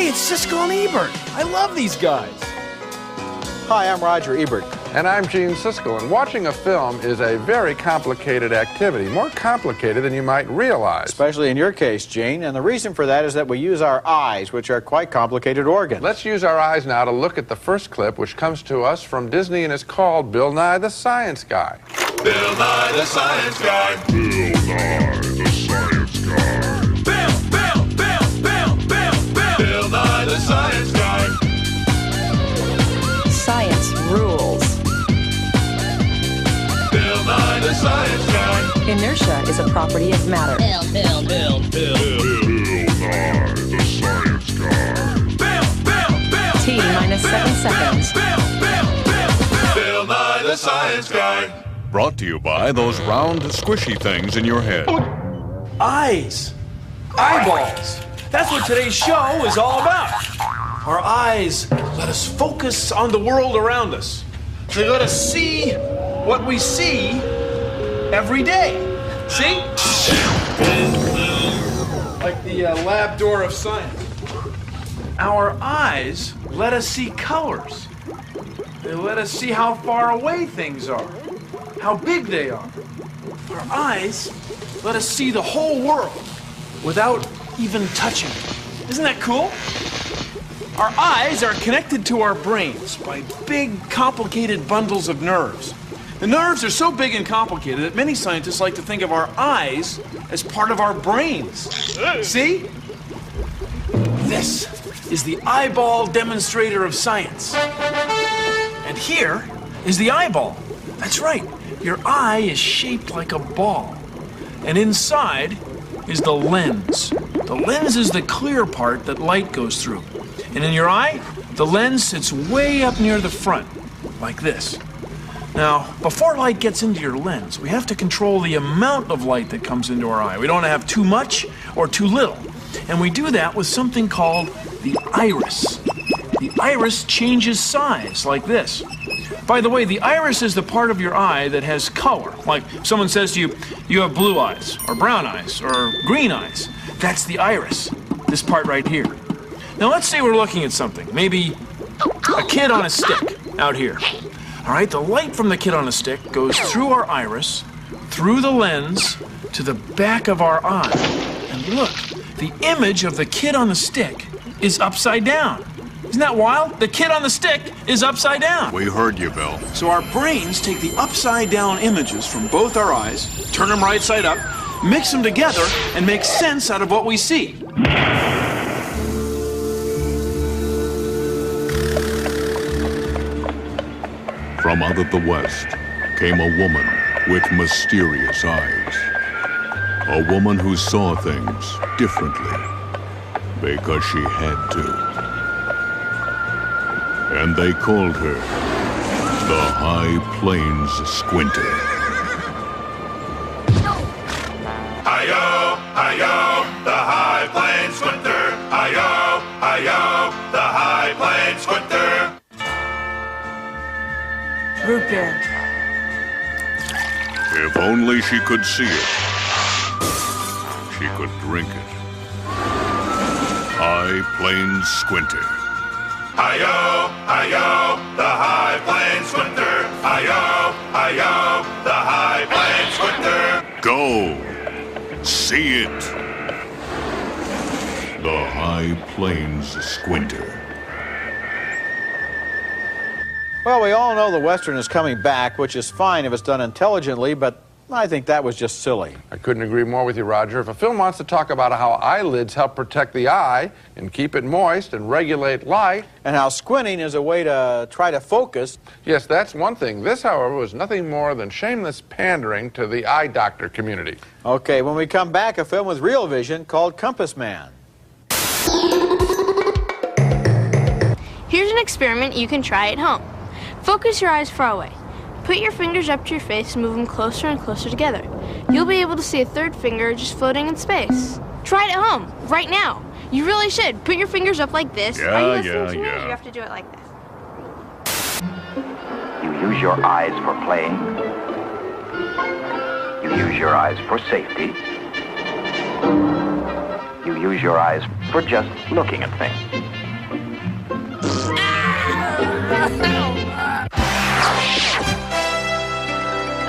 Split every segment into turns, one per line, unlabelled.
Hey, it's Siskel and Ebert. I love these guys.
Hi, I'm Roger Ebert.
And I'm Gene Siskel, and watching a film is a very complicated activity, more complicated than you might realize.
Especially in your case, Gene, and the reason for that is that we use our eyes, which are quite complicated organs.
Let's use our eyes now to look at the first clip, which comes to us from Disney and is called Bill Nye the Science Guy.
Bill Nye the Science Guy.
Bill Nye the Science Guy.
Bill Nye the Science Guy.
Science rules.
Bill Nye the Science Guy.
Inertia is a property of matter.
Bill Nye the Science Guy.
T minus 7 seconds.
Bill Nye the Science Guy.
Brought to you by those round, squishy things in your head.
Eyes. Eyeballs. That's what today's show is all about. Our eyes let us focus on the world around us. They let us see what we see every day. See? Like the lab door of science. Our eyes let us see colors. They let us see how far away things are, how big they are. Our eyes let us see the whole world without even touching it. Isn't that cool? Our eyes are connected to our brains by big, complicated bundles of nerves. The nerves are so big and complicated that many scientists like to think of our eyes as part of our brains. See? This is the eyeball demonstrator of science. And here is the eyeball. That's right. Your eye is shaped like a ball. And inside is the lens. The lens is the clear part that light goes through. And in your eye, the lens sits way up near the front, like this. Now, before light gets into your lens, we have to control the amount of light that comes into our eye. We don't want to have too much or too little. And we do that with something called the iris. The iris changes size, like this. By the way, the iris is the part of your eye that has color. Like if someone says to you, you have blue eyes, or brown eyes, or green eyes. That's the iris, this part right here. Now let's say we're looking at something, maybe a kid on a stick out here. All right, the light from the kid on a stick goes through our iris, through the lens, to the back of our eye. And look, the image of the kid on the stick is upside down. Isn't that wild? The kid on the stick is upside down.
We heard you, Bill.
So our brains take the upside down images from both our eyes, turn them right side up, mix them together, and make sense out of what we see.
From out of the West came a woman with mysterious eyes. A woman who saw things differently because she had to. And they called her the High Plains Squinter.
Hi-yo, hi-yo, the High Plains Squinter. Hi-yo, hi-yo, the High Plains Squinter.
Root beer.
If only she could see it, she could drink it. High Plains Squinter.
Hi-yo, hi-yo, the High Plains Squinter. Hi-yo, hi-yo, the High Plains Squinter.
Go see it. The High Plains Squinter.
Well, we all know the Western is coming back, which is fine if it's done intelligently, but I think that was just silly.
I couldn't agree more with you, Roger. If a film wants to talk about how eyelids help protect the eye and keep it moist and regulate light...
And how squinting is a way to try to focus...
Yes, that's one thing. This, however, was nothing more than shameless pandering to the eye doctor community.
Okay, when we come back, a film with real vision called Compass Man.
Here's an experiment you can try at home. Focus your eyes far away. Put your fingers up to your face and move them closer and closer together. You'll be able to see a third finger just floating in space. Try it at home, right now. You really should. Put your fingers up like this. Are you listening to me? You have to do it like this.
You use your eyes for playing. You use your eyes for safety. You use your eyes for just looking at things.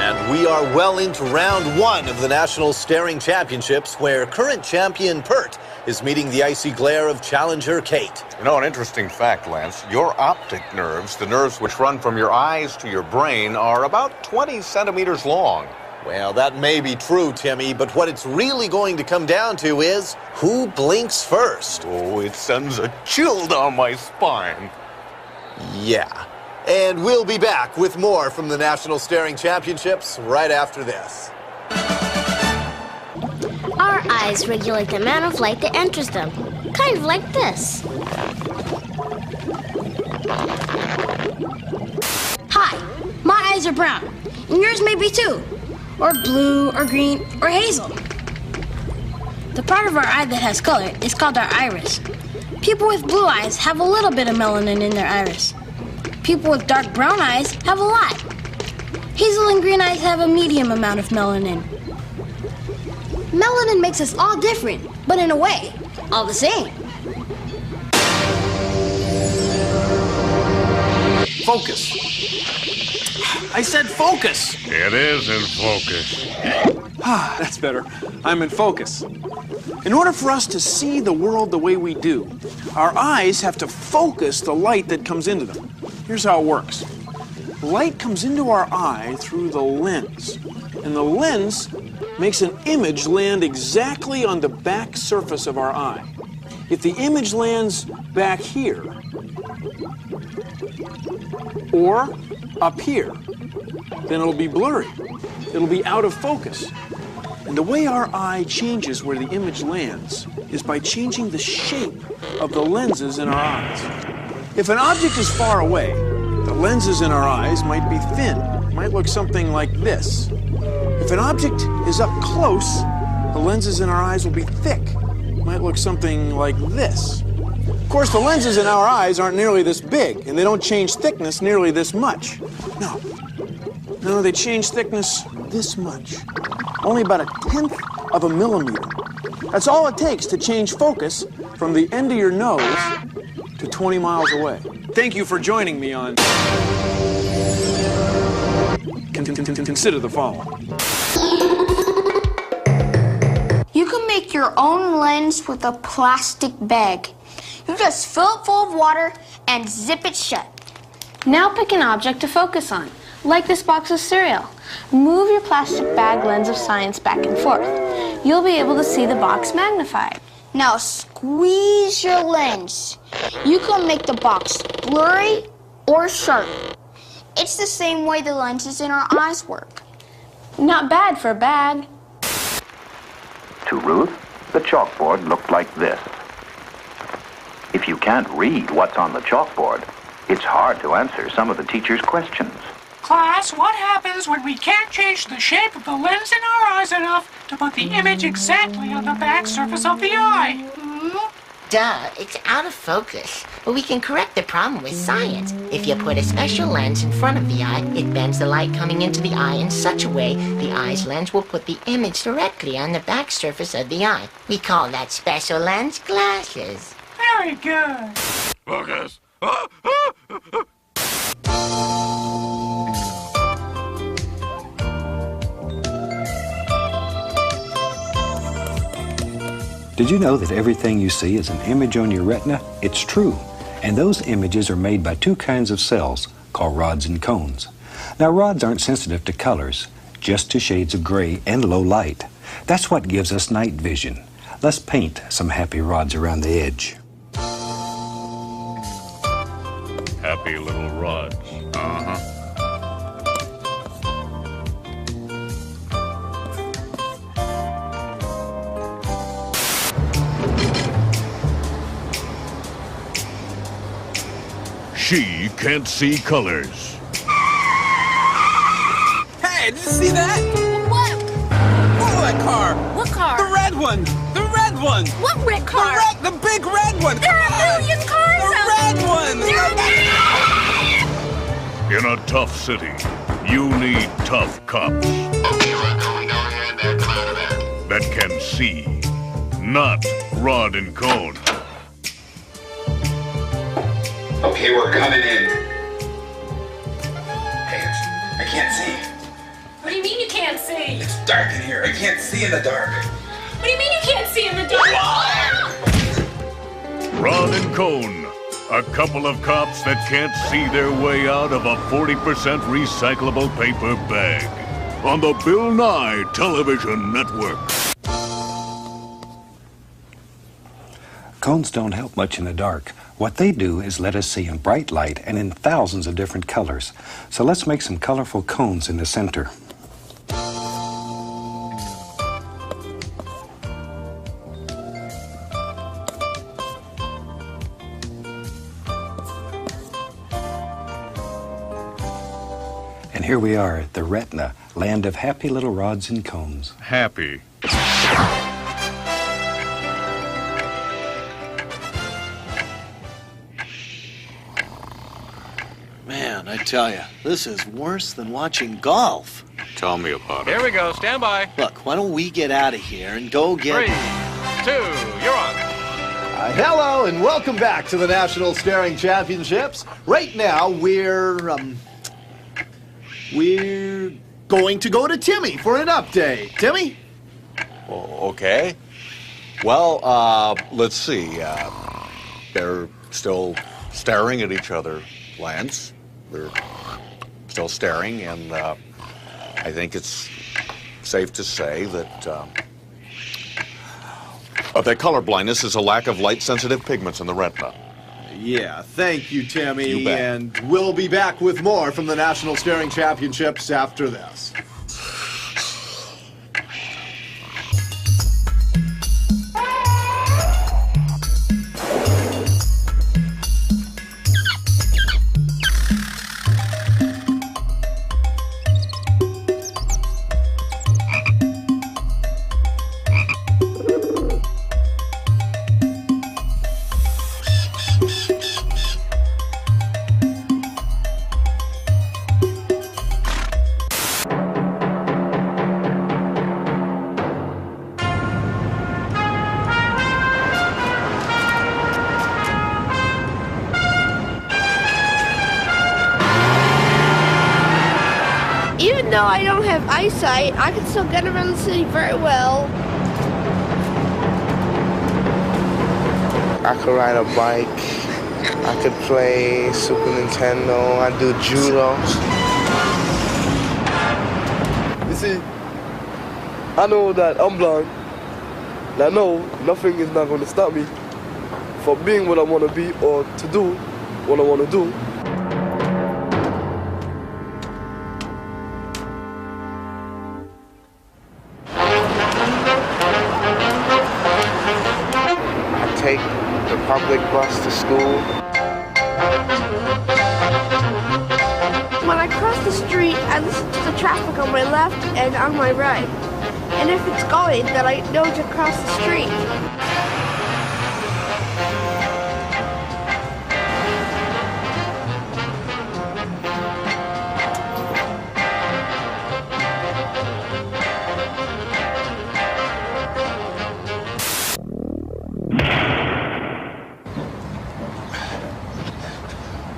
And we are well into round one of the National Staring Championships, where current champion Pert is meeting the icy glare of challenger Kate.
You know, an interesting fact, Lance, your optic nerves, the nerves which run from your eyes to your brain, are about 20 centimeters long.
Well, that may be true, Timmy, but what it's really going to come down to is who blinks first.
Oh, it sends a chill down my spine.
Yeah. And we'll be back with more from the National Staring Championships right after this.
Our eyes regulate the amount of light that enters them, kind of like this.
Hi, my eyes are brown, and yours may be too, or blue, or green, or hazel. The part of our eye that has color is called our iris. People with blue eyes have a little bit of melanin in their iris. People with dark brown eyes have a lot. Hazel and green eyes have a medium amount of melanin. Melanin makes us all different, but in a way, all the same.
Focus. I said focus.
It is in focus.
Ah, that's better. I'm in focus. In order for us to see the world the way we do, our eyes have to focus the light that comes into them. Here's how it works. Light comes into our eye through the lens, and the lens makes an image land exactly on the back surface of our eye. If the image lands back here, or up here, then it'll be blurry. It'll be out of focus. And the way our eye changes where the image lands is by changing the shape of the lenses in our eyes. If an object is far away, the lenses in our eyes might be thin. It might look something like this. If an object is up close, the lenses in our eyes will be thick. It might look something like this. Of course, the lenses in our eyes aren't nearly this big, and they don't change thickness nearly this much. No, they change thickness this much. Only about 1/10 of a millimeter. That's all it takes to change focus from the end of your nose to 20 miles away. Thank you for joining me on... Consider the following.
You can make your own lens with a plastic bag. You just fill it full of water and zip it shut.
Now pick an object to focus on, like this box of cereal. Move your plastic bag lens of science back and forth. You'll be able to see the box magnified.
Now squeeze your lens. You can make the box blurry or sharp. It's the same way the lenses in our eyes work.
Not bad for a bag.
To Ruth, the chalkboard looked like this. If you can't read what's on the chalkboard, it's hard to answer some of the teacher's questions.
Class, what happens when we can't change the shape of the lens in our eyes enough to put the image exactly on the back surface of the eye?
Duh, it's out of focus. But we can correct the problem with science. If you put a special lens in front of the eye, it bends the light coming into the eye in such a way the eye's lens will put the image directly on the back surface of the eye. We call that special lens glasses.
Very good.
Focus.
Did you know that everything you see is an image on your retina? It's true. And those images are made by two kinds of cells called rods and cones. Now, rods aren't sensitive to colors, just to shades of gray and low light. That's what gives us night vision. Let's paint some happy rods around the edge.
Happy little rods.
She can't see colors.
Hey, did you see that?
What?
Follow that car.
What car?
The red one. The red one.
What red car?
The big red one.
There are a million cars
The
out
red one.
In a tough city, you need tough cops that can see, not rod and cone.
Okay, we're coming in. can't see.
What do you mean you can't see?
It's dark in here. I can't see in the dark.
What do you mean you can't see in the dark?
Rod and Cone, a couple of cops that can't see their way out of a 40% recyclable paper bag. On the Bill Nye Television Network.
Cones don't help much in the dark. What they do is let us see in bright light and in thousands of different colors. So let's make some colorful cones in the center. And here we are at the retina, land of happy little rods and cones.
Happy.
Man, I tell you, this is worse than watching golf.
Tell me about it.
Here we go. Stand by.
Look, why don't we get out of here and go get...
3, 2, you're on.
Hello and welcome back to the National Staring Championships. Right now, we're going to go to Timmy for an update. Timmy?
Oh, okay. Well, let's see. They're still staring at each other, Lance. They're still staring, and I think it's safe to say that that color blindness is a lack of light-sensitive pigments in the retina.
Yeah, thank you, Timmy.
You bet.
And we'll be back with more from the National Staring Championships after this.
Even though I don't have eyesight, I can still get around the city very well.
I could ride a bike. I could play Super Nintendo. I do judo.
You see, I know that I'm blind. And I know nothing is not going to stop me from being what I want to be or to do what I want to do.
Take the public bus to school.
When I cross the street, I listen to the traffic on my left and on my right. And if it's going, then I know to cross the street.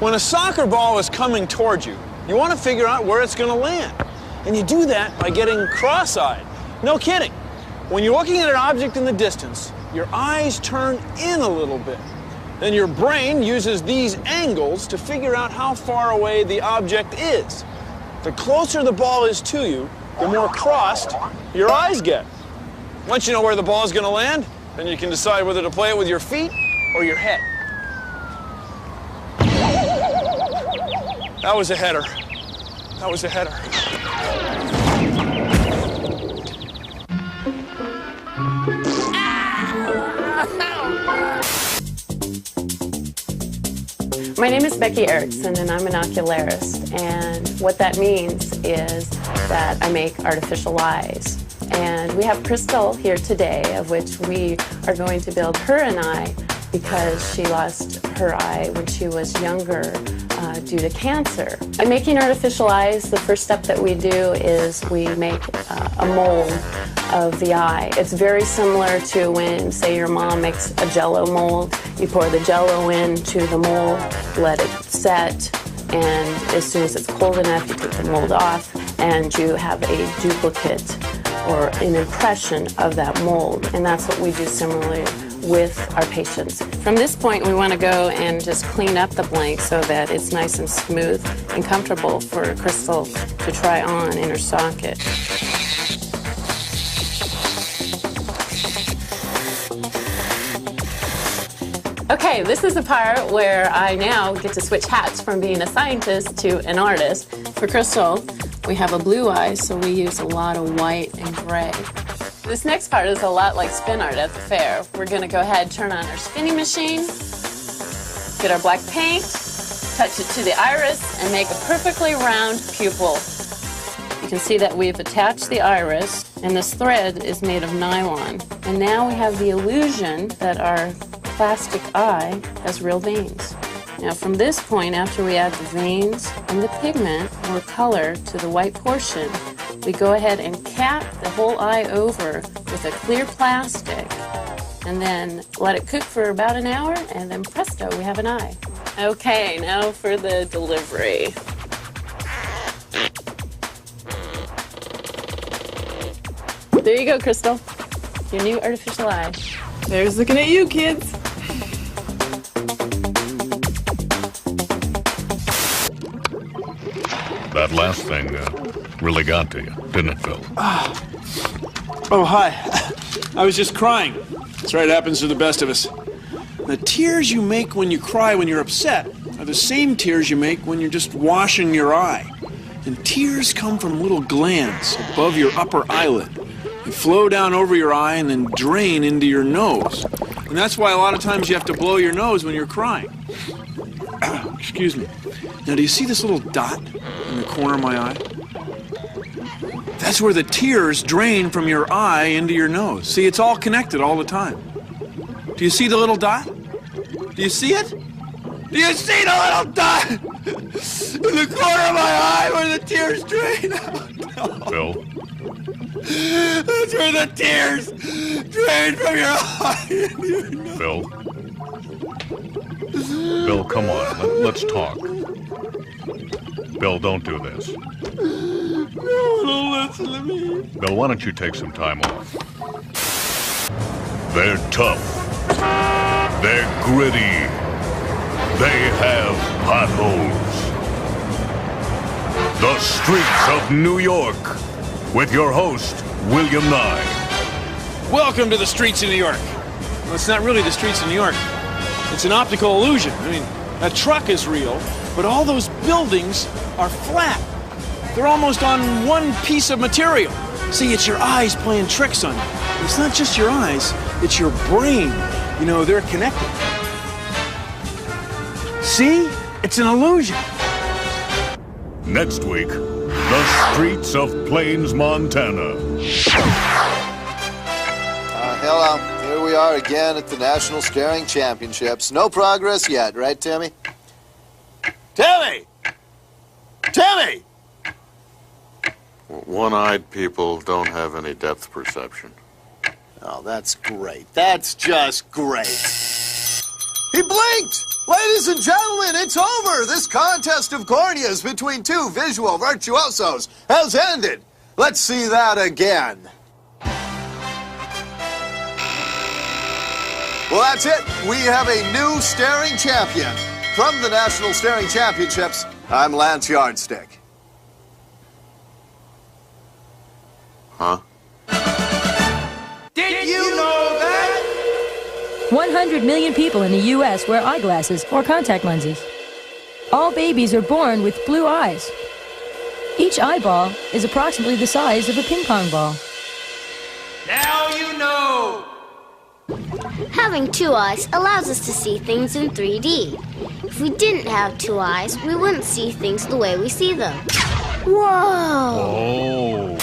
When a soccer ball is coming towards you, you want to figure out where it's going to land. And you do that by getting cross-eyed. No kidding. When you're looking at an object in the distance, your eyes turn in a little bit. Then your brain uses these angles to figure out how far away the object is. The closer the ball is to you, the more crossed your eyes get. Once you know where the ball is going to land, then you can decide whether to play it with your feet or your head. That was a header. That was a header.
My name is Becky Erickson, and I'm an ocularist. And what that means is that I make artificial eyes. And we have Crystal here today, of which we are going to build her an eye because she lost her eye when she was younger due to cancer. In making artificial eyes, the first step that we do is we make a mold of the eye. It's very similar to when, say, your mom makes a Jell-O mold. You pour the Jell-O into the mold, let it set, And as soon as it's cold enough, you take the mold off and you have a duplicate or an impression of that mold. And that's what we do similarly with our patients. From this point, we want to go and just clean up the blank so that it's nice and smooth and comfortable for Crystal to try on in her socket. Okay, this is the part where I now get to switch hats from being a scientist to an artist. For Crystal, we have a blue eye, so we use a lot of white and gray. This next part is a lot like spin art at the fair. We're going to go ahead and turn on our spinning machine, get our black paint, touch it to the iris, and make a perfectly round pupil. You can see that we've attached the iris, and this thread is made of nylon. And now we have the illusion that our plastic eye has real veins. Now from this point, after we add the veins and the pigment or color to the white portion, we go ahead and cap the whole eye over with a clear plastic and then let it cook for about an hour, and then presto, we have an eye. Okay, now for the delivery. There you go, Crystal. Your new artificial eye.
There's looking at you, kids.
That last thing really got to you, didn't it, Phil?
Oh, hi. I was just crying. That's right, it happens to the best of us. The tears you make when you cry when you're upset are the same tears you make when you're just washing your eye. And tears come from little glands above your upper eyelid. They flow down over your eye and then drain into your nose. And that's why a lot of times you have to blow your nose when you're crying. Excuse me. Now, do you see this little dot in the corner of my eye? That's where the tears drain from your eye into your nose. See, it's all connected all the time. Do you see the little dot? Do you see it? Do you see the little dot in the corner of my eye where the tears drain out?
Phil?
That's where the tears drain from your eye into your nose.
Phil? Bill, come on, let's talk. Bill, don't do this.
No, don't listen to me.
Bill, why don't you take some time off? They're tough. They're gritty. They have potholes. The Streets of New York, with your host, William Nye.
Welcome to the streets of New York. Well, it's not really the streets of New York. It's an optical illusion. I mean, a truck is real, but all those buildings are flat. They're almost on one piece of material. See, it's your eyes playing tricks on you. It's not just your eyes, it's your brain. You know, they're connected. See? It's an illusion.
Next week, the streets of Plains, Montana.
Hello. Here we are again at the National Staring Championships. No progress yet, right, Timmy? Timmy! Timmy!
One-eyed people don't have any depth perception.
Oh, that's great. That's just great. He blinked! Ladies and gentlemen, it's over! This contest of corneas between two visual virtuosos has ended. Let's see that again. Well, that's it. We have a new staring champion. From the National Staring Championships, I'm Lance Yardstick.
Huh?
Did you know that?
100 million people in the U.S. wear eyeglasses or contact lenses. All babies are born with blue eyes. Each eyeball is approximately the size of a ping pong ball.
Now you know.
Having two eyes allows us to see things in 3D. If we didn't have two eyes, we wouldn't see things the way we see them. Whoa!
Oh.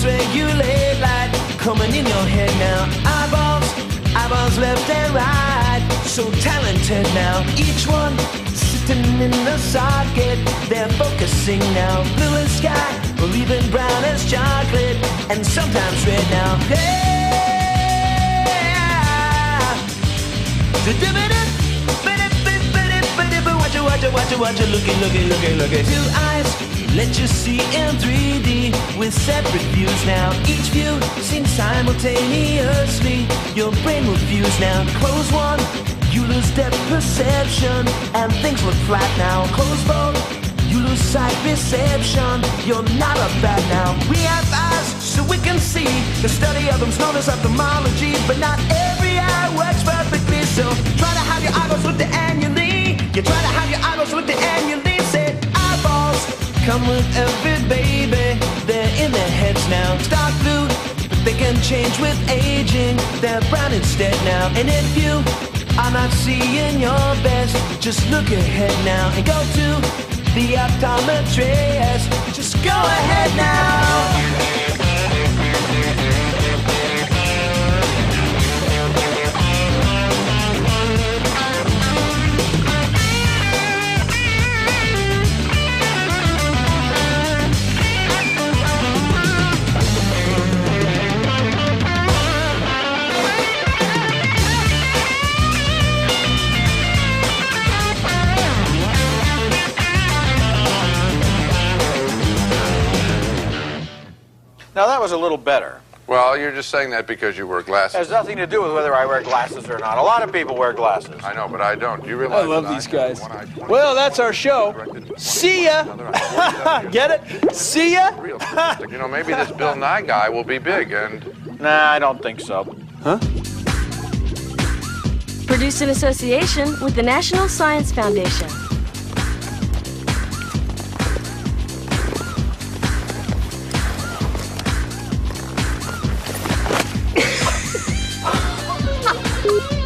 Regulate light coming in your head now. Eyeballs left and right. So talented now. Each one sitting in the socket. They're focusing now. Blue and sky, We'll even brown as chocolate and sometimes red now. Yeah. Watch it, looking. Two eyes let you see in 3D with separate views now. Each view seen simultaneously. Your brain will fuse now. Close one, you lose depth perception and things look flat now. Close both, you lose sight perception. You're not a bat now. We have eyes so we can see. The study of them's known as ophthalmology, but not every eye works perfectly. So try to have your eyeballs looked at annually. You try to have your eyeballs looked at annually. Say eyeballs come with every baby. They're in their heads now. Dark blue, but they can change with aging. They're brown instead now. And if you are not seeing your best, just look ahead now and go to the optometrist. Just go ahead now.
Now that was a little better.
Well, you're just saying that because you wear glasses.
It has nothing to do with whether I wear glasses or not. A lot of people wear glasses.
I know, but I don't. Do you realize
I love these guys. Well, that's our show. See ya. Get it? See ya.
You know, maybe this Bill Nye guy will be big, and...
Nah, I don't think so.
Huh?
Produced in association with the National Science Foundation.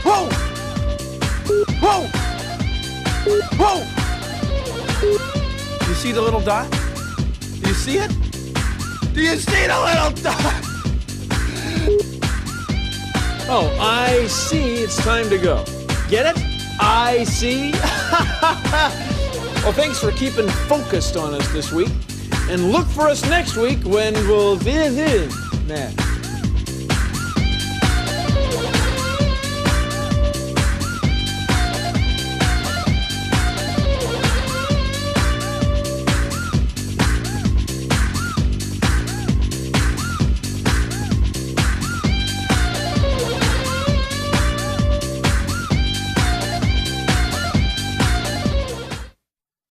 Whoa! Whoa! Whoa! You see the little dot? Do you see it? Do you see the little dot? Oh, I see. It's time to go. Get it? I see. Well, thanks for keeping focused on us this week. And look for us next week when we'll... Man.